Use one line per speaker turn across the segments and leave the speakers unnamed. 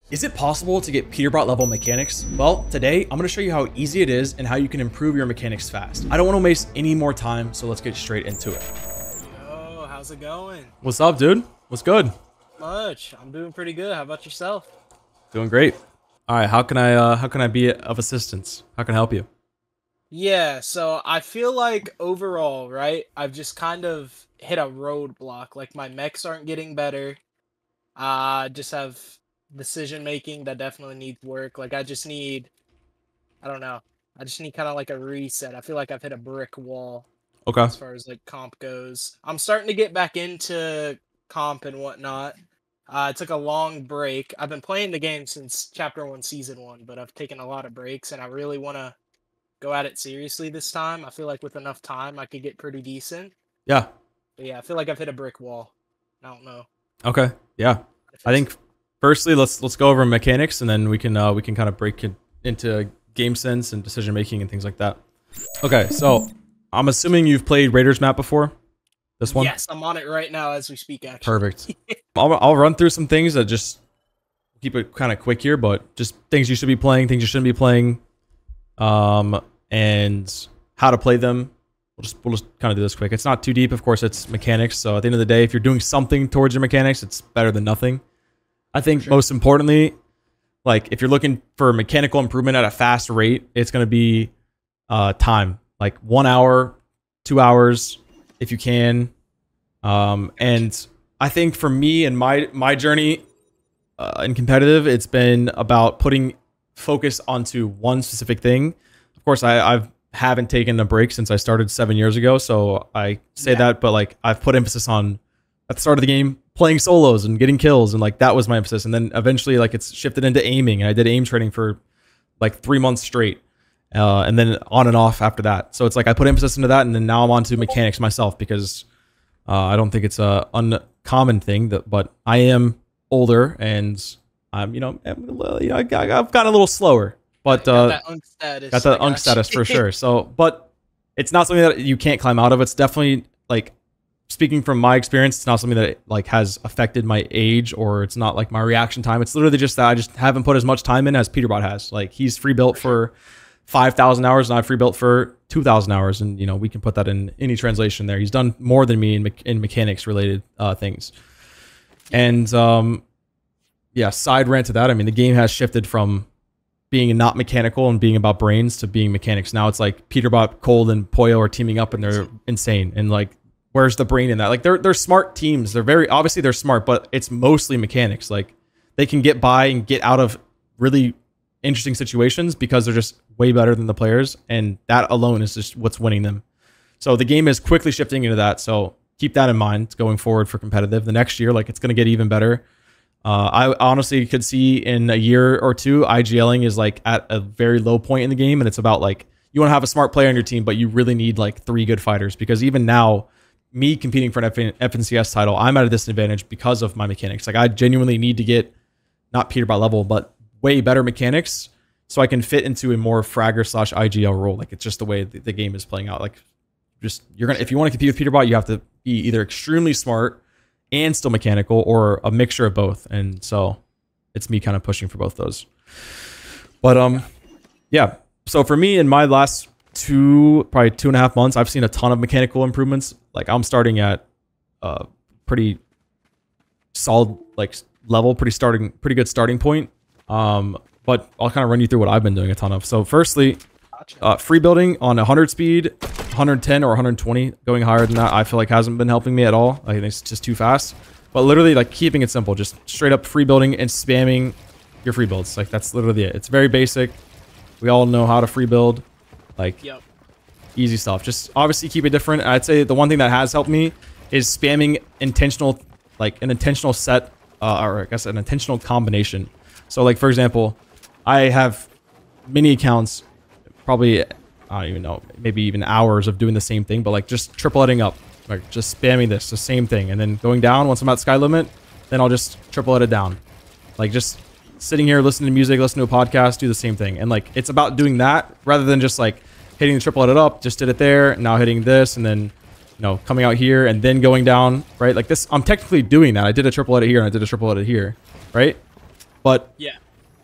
Is it possible to get Peterbot level mechanics? Well, today I'm going to show you how easy it is and how you can improve your mechanics fast. I don't want to waste any more time, so let's get straight into it.
Yo, how's it going?
What's up, dude? What's good?
Much. I'm doing pretty good. How about yourself?
Doing great. All right, how can I be of assistance? How can I help you?
Yeah, so I feel like overall, right, I've just kind of hit a roadblock. Like my mechs aren't getting better. Just have decision making that definitely needs work. Like I don't know. I just need kind of like a reset. I feel like I've hit a brick wall
Okay.
as far as like comp goes. I'm starting to get back into comp and whatnot. I took a long break. I've been playing the game since Chapter 1, Season 1, but I've taken a lot of breaks, and I really want to go at it seriously this time. I feel like with enough time, I could get pretty decent.
Yeah.
But yeah, I feel like I've hit a brick wall. I don't know.
Okay. Yeah. I think firstly, let's go over mechanics, and then we can kind of break it into game sense and decision making and things like that. Okay, so I'm assuming you've played Raiders map before. This one?
Yes, I'm on it right now as we speak, actually.
Perfect. I'll run through some things that just keep it kind of quick here, but just things you should be playing, things you shouldn't be playing, and how to play them. We'll just kind of do this quick. It's not too deep, of course. It's mechanics. So at the end of the day, if you're doing something towards your mechanics, it's better than nothing. I think most importantly, like if you're looking for mechanical improvement at a fast rate, it's going to be time, like 1 hour, 2 hours, if you can. And I think for me and my journey in competitive, it's been about putting focus onto one specific thing. Of course, I haven't taken a break since I started 7 years ago, so I say that, but like I've put emphasis on at the start of the game playing solos and getting kills, and like that was my emphasis. And then eventually, like it's shifted into aiming, and I did aim training for like 3 months straight. And then on and off after that. So it's like I put emphasis into that, and then now I'm on to mechanics myself because I don't think it's a uncommon thing, but I am older and I'm, I've gotten a little slower, but
got that unk status.
Got that unk status for sure. So, but it's not something that you can't climb out of. It's definitely like, speaking from my experience, it's not something that like has affected my age, or it's not like my reaction time. It's literally just that I just haven't put as much time in as Peterbot has. Like he's free built for 5,000 hours and I've free built for 2,000 hours. And, we can put that in any translation there. He's done more than me in mechanics related things. And yeah, side rant to that. I mean, the game has shifted from being not mechanical and being about brains to being mechanics. Now it's like Peterbot, Cold, and Poyo are teaming up and they're insane. And like, where's the brain in that? Like they're smart teams. Obviously they're smart, but it's mostly mechanics. Like they can get by and get out of really interesting situations because they're just way better than the players, and that alone is just what's winning them. So the game is quickly shifting into that. So keep that in mind going forward for competitive. The next year, like it's going to get even better. I honestly could see in a year or two, IGLing is like at a very low point in the game, and it's about like you want to have a smart player on your team, but you really need like 3 good fighters, because even now, me competing for an FNCS title, I'm at a disadvantage because of my mechanics. Like I genuinely need to get not Peterbot level, but way better mechanics so I can fit into a more fragger / IGL role. Like it's just the way the game is playing out. Like just if you want to compete with Peterbot, you have to be either extremely smart and still mechanical, or a mixture of both. And so it's me kind of pushing for both those. But yeah. So for me, in my last probably 2.5 months, I've seen a ton of mechanical improvements. Like I'm starting at a pretty solid level, pretty good starting point. But I'll kind of run you through what I've been doing a ton of. So firstly, free building on 100 speed, 110 or 120. Going higher than that, I feel like hasn't been helping me at all. I think it's just too fast. But literally, like keeping it simple, just straight up free building and spamming your free builds. Like that's literally it. It's very basic. We all know how to free build. Like easy stuff. Just obviously keep it different. I'd say the one thing that has helped me is spamming intentional, like an intentional set, or I guess an intentional combination. So like, for example, I have many accounts, probably, I don't even know, maybe even hours of doing the same thing, but like just tripleting up, like just spamming this, the same thing. And then going down once I'm at sky limit, then I'll just triplet it down. Like just sitting here, listening to music, listening to a podcast, do the same thing. And like, it's about doing that rather than just like hitting the triplet up, just did it there, now hitting this, and then, coming out here and then going down, right? Like this, I'm technically doing that. I did a triple edit here and I did a triple edit here, right? But
Yeah.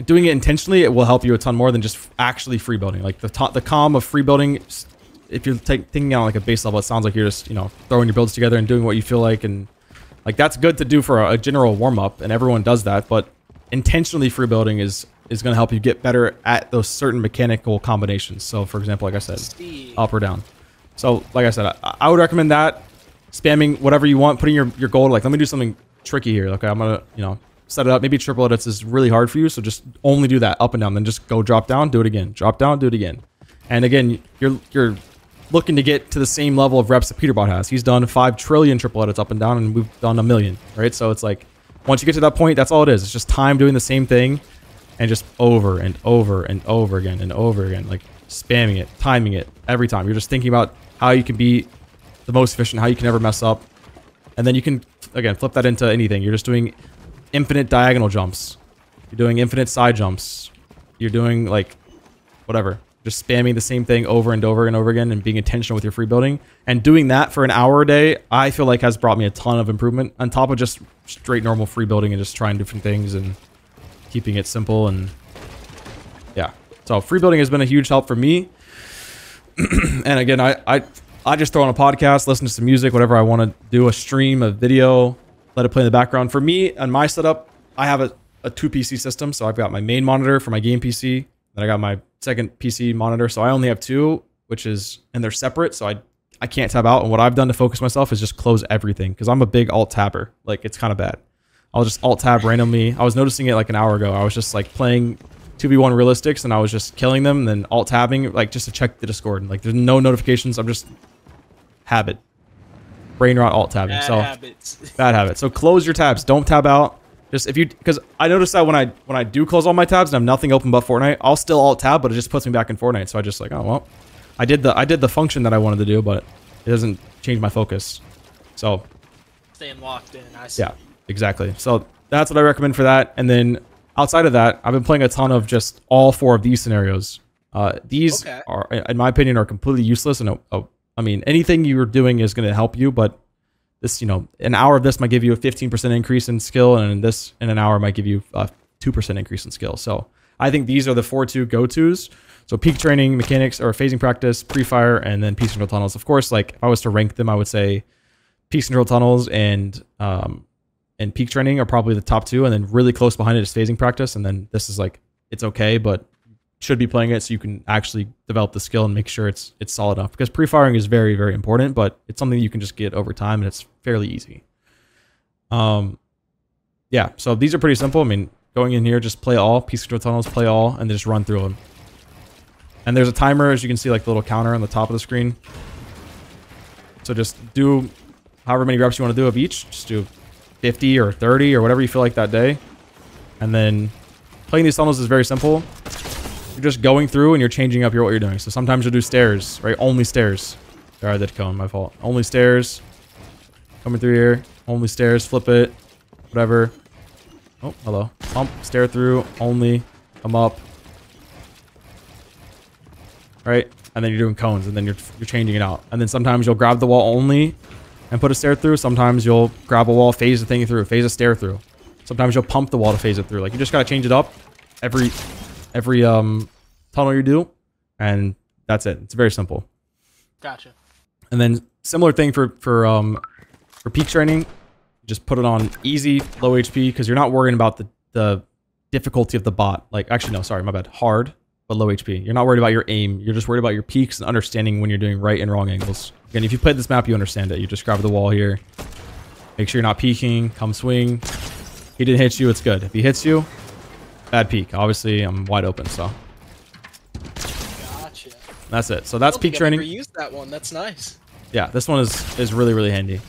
doing it intentionally, it will help you a ton more than just actually free building. Like the calm of free building, if you're thinking on like a base level, it sounds like you're just, you know, throwing your builds together and doing what you feel like, and like that's good to do for a general warm up, and everyone does that. But intentionally free building is going to help you get better at those certain mechanical combinations. So for example, like I said, up or down. So like I said, I would recommend that, spamming whatever you want, putting your goal, like, let me do something tricky here. Okay, I'm gonna, you know, set it up. Maybe triple edits is really hard for you, so just only do that up and down. Then just go drop down, do it again, drop down, do it again. And again, you're looking to get to the same level of reps that Peterbot has. He's done 5 trillion triple edits up and down, and we've done 1 million, right? So it's like, once you get to that point, that's all it is. It's just time doing the same thing, and just over and over and over again and over again, like spamming it, timing it every time. You're just thinking about how you can be the most efficient, how you can never mess up. And then you can, again, flip that into anything. You're just doing infinite diagonal jumps. You're doing infinite side jumps. You're doing, like, whatever. Just spamming the same thing over and over and over again, and being intentional with your free building. And doing that for an hour a day, I feel like has brought me a ton of improvement on top of just straight normal free building and just trying different things and keeping it simple. And yeah, so free building has been a huge help for me. And again, I just throw on a podcast, listen to some music, whatever I want to do, a stream, a video, let it play in the background. For me, on my setup, I have a 2 PC system. So I've got my main monitor for my game PC, then I got my second PC monitor. So I only have 2, and they're separate. So I can't tab out. And what I've done to focus myself is just close everything, because I'm a big alt tabber. Like, it's kind of bad. I'll just alt tab randomly. I was noticing it like an hour ago. I was just like playing 2v1 realistics, and I was just killing them, and then alt tabbing, like, just to check the Discord. Like, there's no notifications. I'm just habit. Brain rot alt tabbing. Bad habit. So close your tabs. Don't tab out. Just because I noticed that when I do close all my tabs and I have nothing open but Fortnite, I'll still alt tab, but it just puts me back in Fortnite. So I just like, oh well, I did the function that I wanted to do, but it doesn't change my focus. So
staying locked in. I see.
Yeah, exactly. So that's what I recommend for that. And then outside of that, I've been playing a ton of just all 4 of these scenarios. These are, in my opinion, are completely useless. And I mean, anything you're doing is going to help you, but this, you know, an hour of this might give you a 15% increase in skill, and this in an hour might give you a 2% increase in skill. So I think these are the 4 go-tos. So peak training, mechanics, or phasing practice, pre-fire, and then peak control tunnels. Of course, like, if I was to rank them, I would say peak control tunnels and peak training are probably the top 2, and then really close behind it is phasing practice. And then this is like, it's okay, but should be playing it so you can actually develop the skill and make sure it's solid enough, because pre-firing is very, very important, but it's something you can just get over time, and it's fairly easy. Yeah, so these are pretty simple. I mean, going in here, just play all, piece control tunnels, play all, and then just run through them. And there's a timer, as you can see, like the little counter on the top of the screen. So just do however many reps you want to do of each. Just do 50 or 30 or whatever you feel like that day. And then playing these tunnels is very simple. You're just going through and you're changing up what you're doing. So sometimes you'll do stairs, right? Only stairs. Sorry, I did cone, my fault. Only stairs. Coming through here. Only stairs, flip it. Whatever. Oh, hello. Pump, stair through, only, come up. Right? And then you're doing cones, and then you're changing it out. And then sometimes you'll grab the wall only and put a stair through. Sometimes you'll grab a wall, phase the thing through, phase a stair through. Sometimes you'll pump the wall to phase it through. Like, you just gotta change it up every tunnel you do, and that's it. It's very simple.
Gotcha.
And then similar thing for peak training. Just put it on easy, low HP, because you're not worrying about the difficulty of the bot. Like, actually, no, sorry, my bad. Hard, but low HP. You're not worried about your aim. You're just worried about your peaks and understanding when you're doing right and wrong angles. Again, if you played this map, you understand it. You just grab the wall here. Make sure you're not peeking. Come swing. He didn't hit you, it's good. If he hits you, bad peek. Obviously, I'm wide open, so.
Gotcha.
That's it. So that's peak training.
I never used that one. That's nice.
Yeah, this one is really, really handy.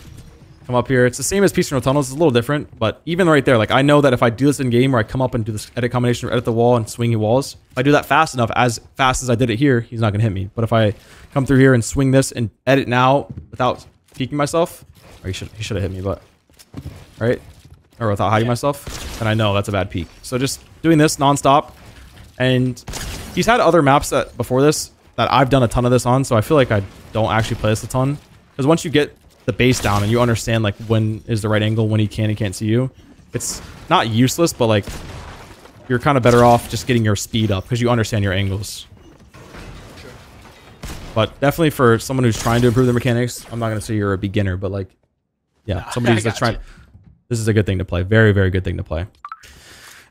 Come up here. It's the same as Peace Control Tunnels. It's a little different, but even right there, like, I know that if I do this in game where I come up and do this edit combination or edit the wall and swingy walls, if I do that fast enough, as fast as I did it here, he's not going to hit me. But if I come through here and swing this and edit now without peeking myself, or he should have hit me, but, right? Or without hiding myself, then I know that's a bad peek. So just doing this nonstop. And he's had other maps that before this that I've done a ton of this on, so I feel like I don't actually play this a ton. Because once you get the base down and you understand like when is the right angle, when he can't see you, it's not useless, but like you're kind of better off just getting your speed up because you understand your angles.
Sure.
But definitely for someone who's trying to improve their mechanics, I'm not gonna say you're a beginner, but like, yeah,
Nah,
somebody who's like trying. This is a good thing to play. Very, very good thing to play.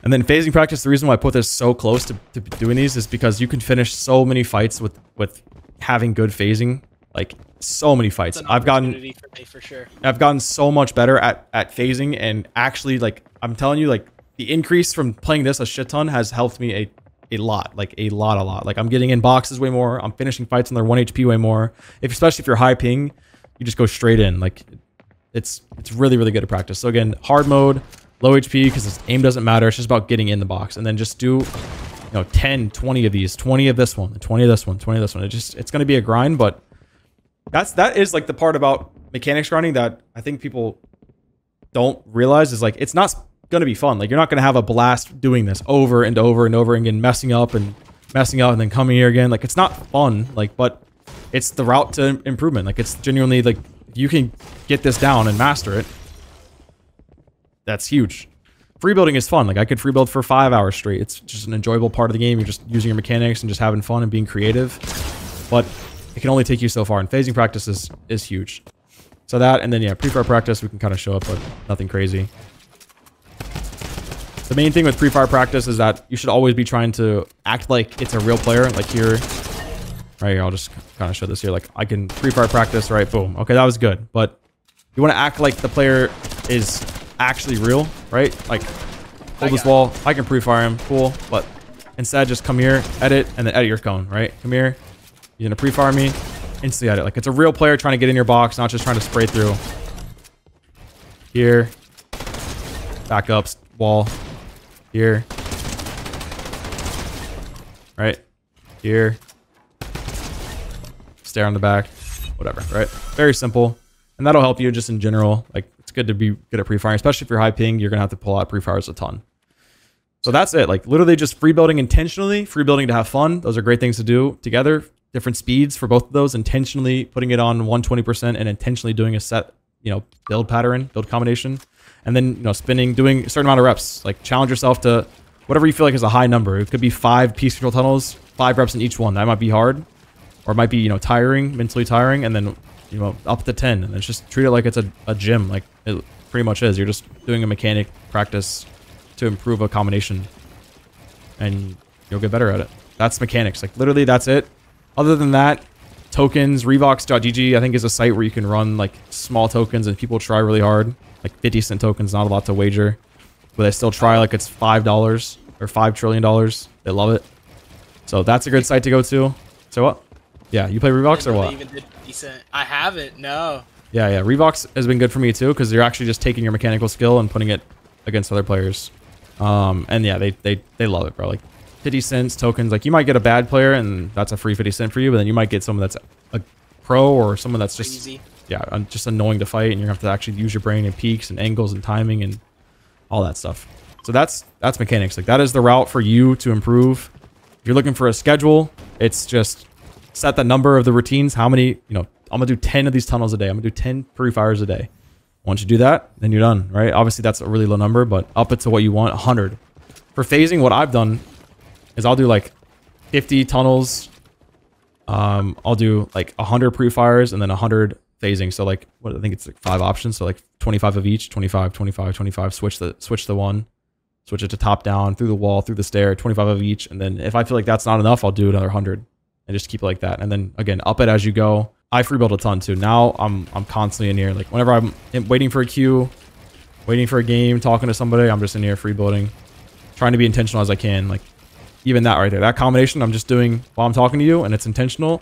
And then phasing practice. The reason why I put this so close to doing these is because you can finish so many fights with having good phasing. Like so many fights. I've gotten
for sure.
I've gotten so much better at phasing, and actually, like, I'm telling you, like, the increase from playing this a shit ton has helped me a lot. Like a lot. Like I'm getting in boxes way more. I'm finishing fights on their 1 HP way more. Especially if you're high ping, you just go straight in. Like it's really, really good at practice. So again, hard mode, low HP, because aim doesn't matter. It's just about getting in the box, and then just do, you know, 10, 20 of these, 20 of this one, 20 of this one, 20 of this one. It's going to be a grind, but that is like the part about mechanics grinding that I think people don't realize is like, it's not going to be fun. Like you're not going to have a blast doing this over and over and over again, messing up and then coming here again. Like it's not fun, like, but it's the route to improvement. Like it's genuinely like, if you can get this down and master it, that's huge. Free building is fun. Like I could free build for 5 hours straight. It's just an enjoyable part of the game. You're just using your mechanics and just having fun and being creative. But it can only take you so far, and phasing practice is huge. So that, and then yeah, pre-fire practice, we can kind of show up, but nothing crazy. The main thing with pre-fire practice is that you should always be trying to act like it's a real player. Like here, right here, I'll just kind of show this here. Like I can pre-fire practice, right? Boom. Okay, that was good. But you want to act like the player is actually real, right? Like hold this wall. I can pre-fire him. Cool. But instead, just come here, edit, and then edit your cone, right? Come here. You're going to pre-fire me. Instantly edit. Like it's a real player trying to get in your box, not just trying to spray through. Here. Back up. Wall. Here. Right. Here. Stare on the back. Whatever, right? Very simple. And that'll help you just in general. Like, it's good to be good at pre-firing, especially if you're high ping. You're going to have to pull out pre-fires a ton. So that's it. Like, literally just free building intentionally, free building to have fun. Those are great things to do together. Different speeds for both of those. Intentionally putting it on 120% and intentionally doing a set, you know, build pattern, build combination. And then, you know, spinning, doing a certain amount of reps. Like, challenge yourself to whatever you feel like is a high number. It could be 5 piece control tunnels, 5 reps in each one. That might be hard. Or it might be, you know, tiring, mentally tiring. And then, you know, up to 10. And then just treat it like it's a gym. Like, it pretty much is. You're just doing a mechanic practice to improve a combination. And you'll get better at it. That's mechanics. Like, literally, that's it. Other than that, tokens, revox.gg, I think, is a site where you can run, like, small tokens and people try really hard. Like 50-cent tokens, not a lot to wager. But they still try like it's $5 or $5 trillion. They love it. So that's a good site to go to. So what? Yeah, you play Revox or what?
Even did 50-cent. I haven't, no.
Yeah, yeah. Revox has been good for me too, because you're actually just taking your mechanical skill and putting it against other players. And yeah, they love it, bro. Like 50 cents tokens. Like you might get a bad player and that's a free 50 cent for you, but then you might get someone that's a pro or someone that's just
Easy.
Yeah, just annoying to fight, and you're gonna have to actually use your brain and peaks and angles and timing and all that stuff. So that's mechanics. Like that is the route for you to improve. If you're looking for a schedule, it's just set the number of the routines. How many, you know, I'm gonna do 10 of these tunnels a day. I'm gonna do 10 pre-fires a day. Once you do that, then you're done, right? Obviously that's a really low number, but up it to what you want, 100. For phasing, what I've done is I'll do like 50 tunnels. I'll do like 100 pre-fires and then 100 phasing. So like, what I think it's like 5 options. So like 25 of each, 25, 25, 25, switch the one, switch it to top down, through the wall, through the stair, 25 of each. And then if I feel like that's not enough, I'll do another 100 and just keep it like that. And then again, up it as you go. I free build a ton too. Now I'm constantly in here. Like whenever I'm waiting for a queue, waiting for a game, talking to somebody, I'm just in here free building, trying to be intentional as I can. Like even that right there, that combination I'm just doing while I'm talking to you, and it's intentional.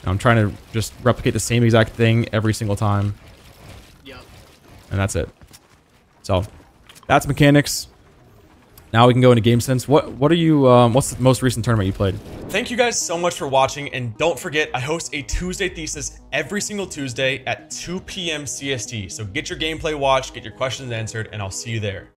I'm trying to just replicate the same exact thing every single time.
Yep.
And that's it. So that's mechanics. Now we can go into game sense. What are you, what's the most recent tournament you played? Thank you guys so much for watching. And don't forget, I host a Tuesday Thesis every single Tuesday at 2 p.m. CST. So get your gameplay watched, get your questions answered, and I'll see you there.